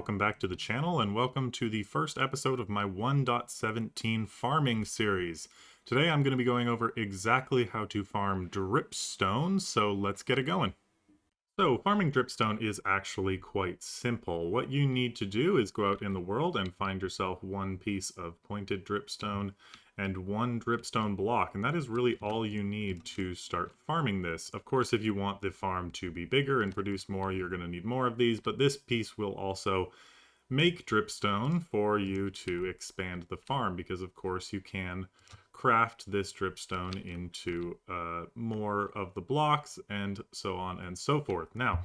welcome back to the channel, and welcome to the first episode of my 1.17 farming series. Today I'm going to be going over exactly how to farm dripstone, so let's get it going. So farming dripstone is actually quite simple. What you need to do is go out in the world and find yourself one piece of pointed dripstone and one dripstone block, and that is really all you need to start farming this. Of course, if you want the farm to be bigger and produce more, you're going to need more of these, but this piece will also make dripstone for you to expand the farm, because of course you can craft this dripstone into more of the blocks and so on and so forth. Now,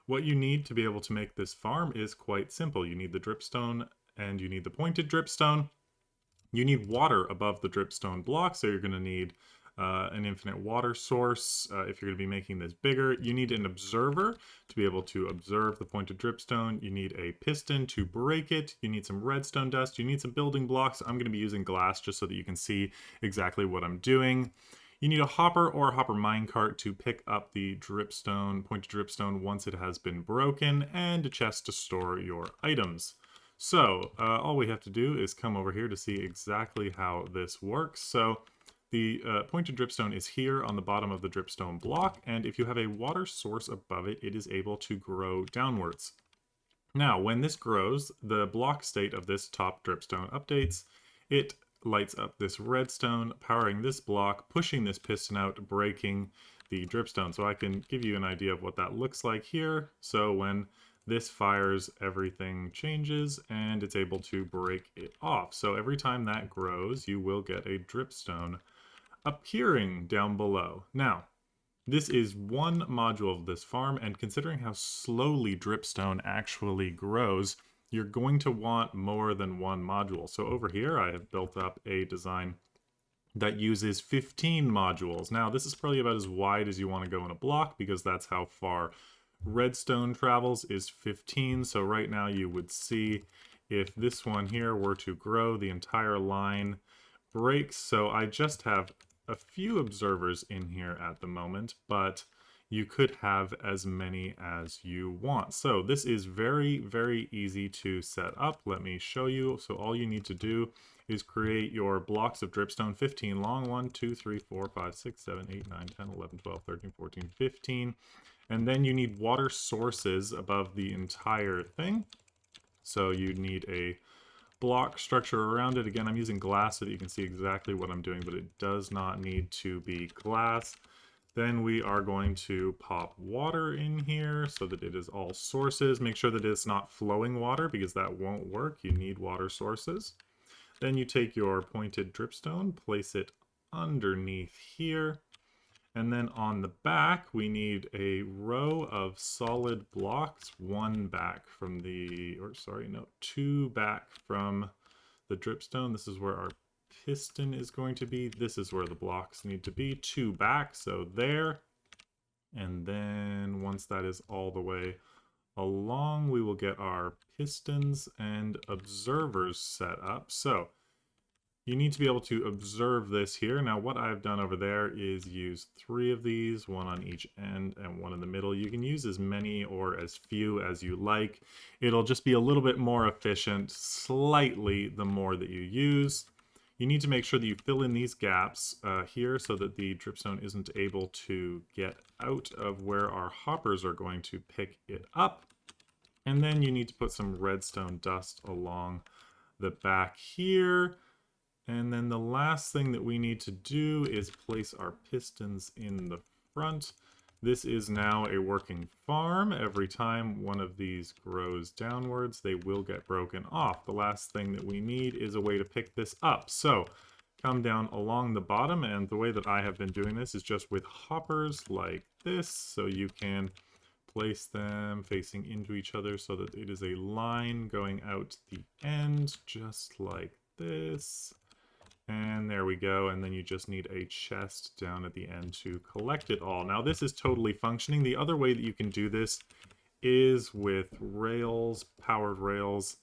what you need to be able to make this farm is quite simple. You need the dripstone and you need the pointed dripstone. You need water above the dripstone block, so you're going to need an infinite water source if you're going to be making this bigger. You need an observer to be able to observe the pointed dripstone. You need a piston to break it. You need some redstone dust. You need some building blocks. I'm going to be using glass just so that you can see exactly what I'm doing. You need a hopper or a hopper minecart to pick up the dripstone, pointed dripstone once it has been broken, and a chest to store your items. So all we have to do is come over here to see exactly how this works. So the pointed dripstone is here on the bottom of the dripstone block, and if you have a water source above it, it is able to grow downwards. Now, when this grows, the block state of this top dripstone updates. It lights up this redstone, powering this block, pushing this piston out, breaking the dripstone. So I can give you an idea of what that looks like here. So when this fires, everything changes and it's able to break it off. So every time that grows, you will get a dripstone appearing down below. Now, this is one module of this farm, and considering how slowly dripstone actually grows, you're going to want more than one module. So over here, I have built up a design that uses 15 modules. Now, this is probably about as wide as you want to go in a block, because that's how far redstone travels, is 15. So right now you would see if this one here were to grow, the entire line breaks. So I just have a few observers in here at the moment, but you could have as many as you want. So this is very, very easy to set up. Let me show you. So all you need to do is create your blocks of dripstone, 15 long, 1, 2, 3, 4, 5, 6, 7, 8, 9, 10, 11, 12, 13, 14, 15. And then you need water sources above the entire thing. So you need a block structure around it. Again, I'm using glass so that you can see exactly what I'm doing, but it does not need to be glass. Then we are going to pop water in here so that it is all sources. Make sure that it's not flowing water, because that won't work. You need water sources. Then you take your pointed dripstone, place it underneath here. And then on the back, we need a row of solid blocks, one back from the, or sorry, no, two back from the dripstone. This is where our piston is going to be. This is where the blocks need to be, two back, so there. And then once that is all the way along, we will get our pistons and observers set up. So you need to be able to observe this here. Now, what I've done over there is use 3 of these, one on each end and one in the middle. You can use as many or as few as you like. It'll just be a little bit more efficient, slightly, the more that you use. You need to make sure that you fill in these gaps here so that the dripstone isn't able to get out of where our hoppers are going to pick it up. And then you need to put some redstone dust along the back here. And then the last thing that we need to do is place our pistons in the front. This is now a working farm. Every time one of these grows downwards, they will get broken off. The last thing that we need is a way to pick this up. So come down along the bottom, and the way that I have been doing this is just with hoppers like this. So you can place them facing into each other so that it is a line going out the end, just like this. And there we go, and then you just need a chest down at the end to collect it all. Now this is totally functioning. The other way that you can do this is with rails, powered rails,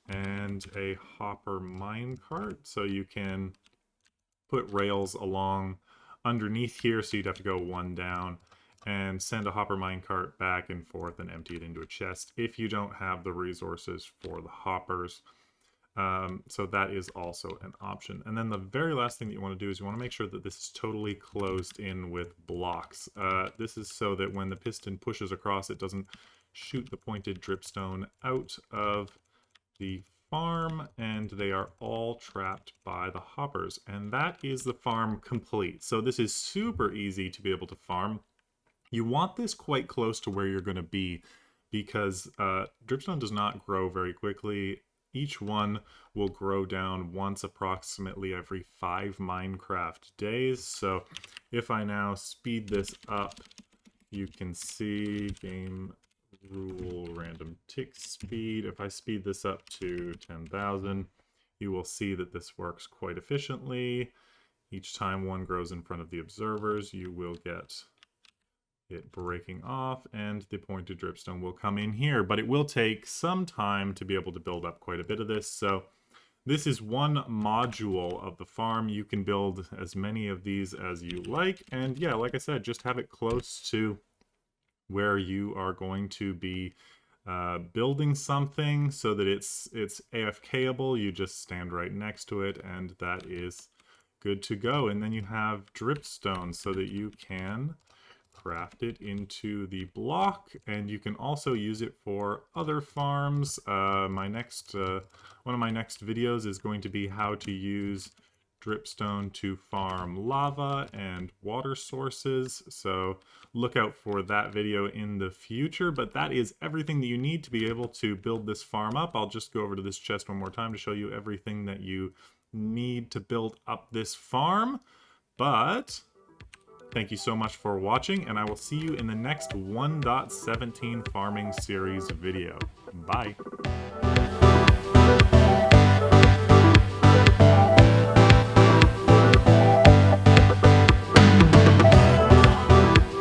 and a hopper minecart. So you can put rails along underneath here, so you'd have to go one down and send a hopper minecart back and forth and empty it into a chest if you don't have the resources for the hoppers. So that is also an option. And then the very last thing that you want to do is you want to make sure that this is totally closed in with blocks. This is so that when the piston pushes across, it doesn't shoot the pointed dripstone out of the farm, and they are all trapped by the hoppers. And that is the farm complete. So this is super easy to be able to farm. You want this quite close to where you're going to be, because dripstone does not grow very quickly. Each one will grow down once approximately every 5 Minecraft days. So if I now speed this up, you can see game rule random tick speed. If I speed this up to 10,000, you will see that this works quite efficiently. Each time one grows in front of the observers, you will get it breaking off, and the pointed dripstone will come in here. But it will take some time to be able to build up quite a bit of this. So this is one module of the farm. You can build as many of these as you like. And yeah, like I said, just have it close to where you are going to be building something so that it's AFKable. You just stand right next to it, and that is good to go. And then you have dripstone so that you can craft it into the block, and you can also use it for other farms. One of my next videos is going to be how to use dripstone to farm lava and water sources, so look out for that video in the future. But that is everything that you need to be able to build this farm up. I'll just go over to this chest one more time to show you everything that you need to build up this farm. But thank you so much for watching, and I will see you in the next 1.17 farming series video. Bye.